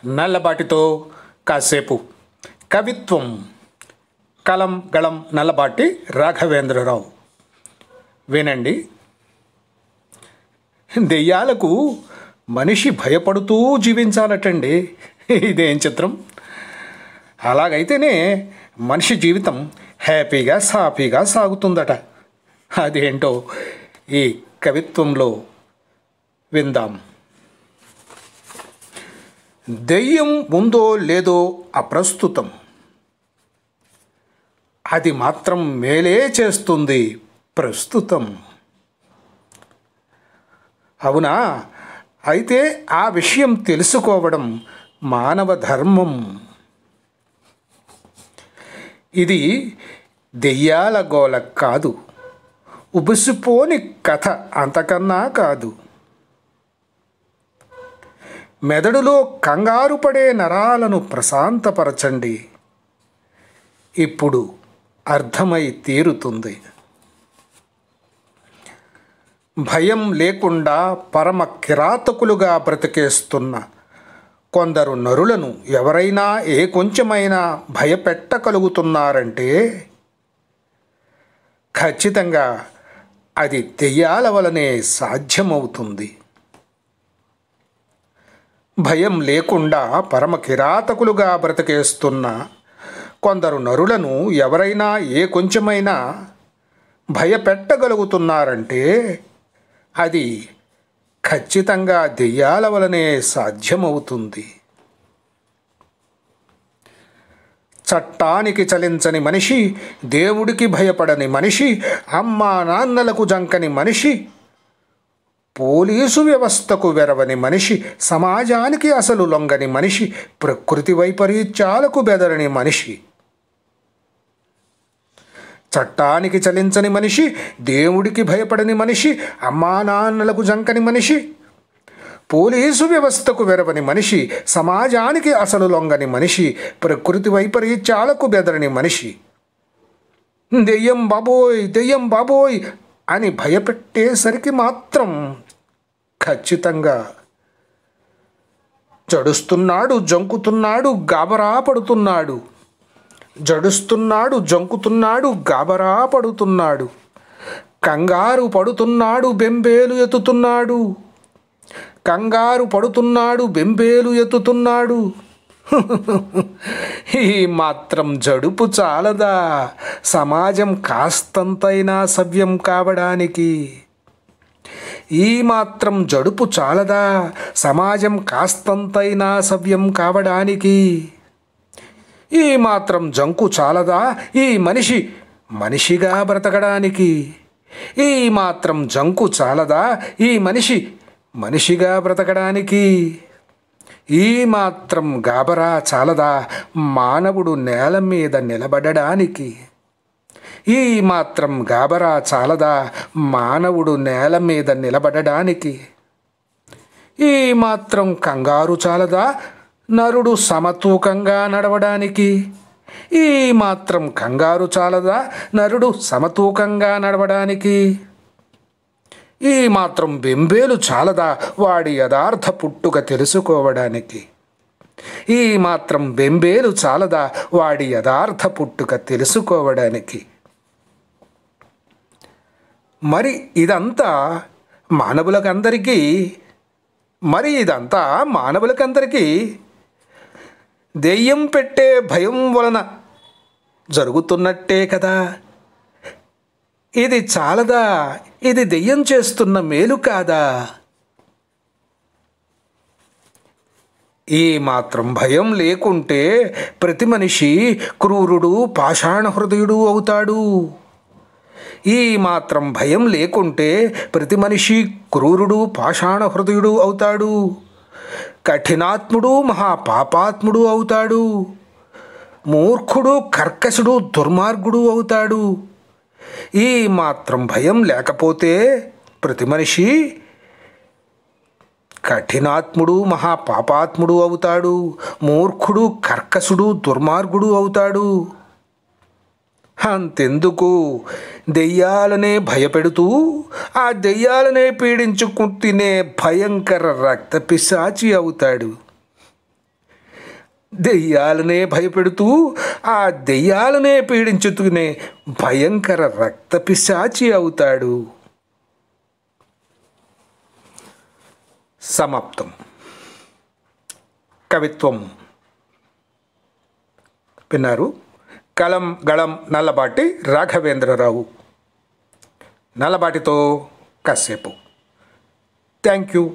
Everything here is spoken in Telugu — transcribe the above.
నల్లబాటితో కాసేపు కవిత్వం. కలం గళం నల్లబాటి రాఘవేంద్రరావు. వినండి. దెయ్యాలకు మనిషి భయపడుతూ జీవించాలటండి. ఇదేం చిత్రం! అలాగైతేనే మనిషి జీవితం హ్యాపీగా సాఫీగా సాగుతుందట. అదేంటో ఈ కవిత్వంలో విందాం. దెయ్యం ఉందో లేదో అప్రస్తుతం, అది మాత్రం మేలే చేస్తుంది ప్రస్తుతం. అవునా? అయితే ఆ విషయం తెలుసుకోవడం మానవ ధర్మం. ఇది దెయ్యాల గోల కాదు, ఉబిసిపోని కథ అంతకన్నా కాదు. మెదడులో కంగారు పడే నరాలను ప్రశాంతపరచండి, ఇప్పుడు అర్థమై తీరుతుంది. భయం లేకుండా పరమ కిరాతకులుగా బ్రతికేస్తున్న కొందరు నరులను ఎవరైనా ఏ కొంచెమైనా భయపెట్టగలుగుతున్నారంటే ఖచ్చితంగా అది దెయ్యాల వలనే సాధ్యమవుతుంది. భయం లేకుండా పరమ కిరాతకులుగా బ్రతికేస్తున్న కొందరు నరులను ఎవరైనా ఏ కొంచెమైనా భయపెట్టగలుగుతున్నారంటే అది ఖచ్చితంగా దెయ్యాల వలనే సాధ్యమవుతుంది. చట్టానికి చలించని మనిషి, దేవుడికి భయపడని మనిషి, అమ్మా నాన్నలకు జంకని మనిషి, పోలీసు వ్యవస్థకు వెరవని మనిషి, సమాజానికి అసలు లొంగని మనిషి, ప్రకృతి వైపరీత్యాలకు బెదరని మనిషి. చట్టానికి చలించని మనిషి, దేవుడికి భయపడని మనిషి, అమ్మా నాన్నలకు జంకని మనిషి, పోలీసు వ్యవస్థకు వెరవని మనిషి, సమాజానికి అసలు లొంగని మనిషి, ప్రకృతి వైపరీత్యాలకు బెదరని మనిషి. దెయ్యం బాబోయ్, దెయ్యం బాబోయ్ అని భయపెట్టేసరికి మాత్రం ఖచ్చితంగా జడుస్తున్నాడు, జంకుతున్నాడు, గాబరా పడుతున్నాడు. జడుస్తున్నాడు, జంకుతున్నాడు, గాబరా పడుతున్నాడు. కంగారు పడుతున్నాడు, బెంబేలు ఎత్తుతున్నాడు. కంగారు పడుతున్నాడు, బెంబేలు ఎత్తుతున్నాడు. ఈ మాత్రం జడుపు చాలదా సమాజం కాస్తంతైనా సవ్యం కావడానికి? ఈ మాత్రం జడుపు చాలదా సమాజం కాస్తంతైనా సవ్యం కావడానికి? ఈ మాత్రం జంకు చాలదా ఈ మనిషి మనిషిగా బ్రతకడానికి? ఈ మాత్రం జంకు చాలదా ఈ మనిషి మనిషిగా బ్రతకడానికి? ఈ మాత్రం గాబరా చాలదా మానవుడు నేల మీద నిలబడడానికి? ఈ మాత్రం గాబరా చాలదా మానవుడు నేల మీద నిలబడడానికి? ఈ మాత్రం కంగారు చాలదా నరుడు సమతూకంగా నడవడానికి? ఈ మాత్రం కంగారు చాలదా నరుడు సమతూకంగా నడవడానికి? ఈ మాత్రం బెంబేలు చాలదా వాడి యథార్థ పుట్టుక తెలుసుకోవడానికి? ఈ మాత్రం బెంబేలు చాలదా వాడి యథార్థ పుట్టుక తెలుసుకోవడానికి? మరి ఇదంతా మానవులకందరికీ దెయ్యం పెట్టే భయం వలన జరుగుతున్నట్టే కదా. ఇది చాలదా? ఇది దెయ్యం చేస్తున్న మేలు కాదా? ఈ మాత్రం భయం లేకుంటే ప్రతి మనిషి క్రూరుడు, పాషాణ హృదయుడు అవుతాడు. ఈ మాత్రం భయం లేకుంటే ప్రతి మనిషి క్రూరుడు, పాషాణ హృదయుడు అవుతాడు. కఠినాత్ముడు, మహాపాపాత్ముడు అవుతాడు. మూర్ఖుడు, కర్కశుడు, దుర్మార్గుడు అవుతాడు. ఈ మాత్రం భయం లేకపోతే ప్రతి మనిషి కఠినాత్ముడు, మహాపాపాత్ముడు అవుతాడు. మూర్ఖుడు, కర్కశుడు, దుర్మార్గుడు అవుతాడు. అంతెందుకు, దెయ్యాలనే భయపెడుతూ ఆ దెయ్యాలనే పీడించుకు తినే భయంకర రక్త పిశాచి అవుతాడు. దెయ్యాలనే భయపెడుతూ ఆ దెయ్యాలనే పీడించుతూనే భయంకర రక్తపిశాచి అవుతాడు. సమాప్తం. కవిత్వం విన్నారు. కలం గళం నల్లబాటి రాఘవేంద్రరావు. నల్లబాటితో కాసేపు. Thank you.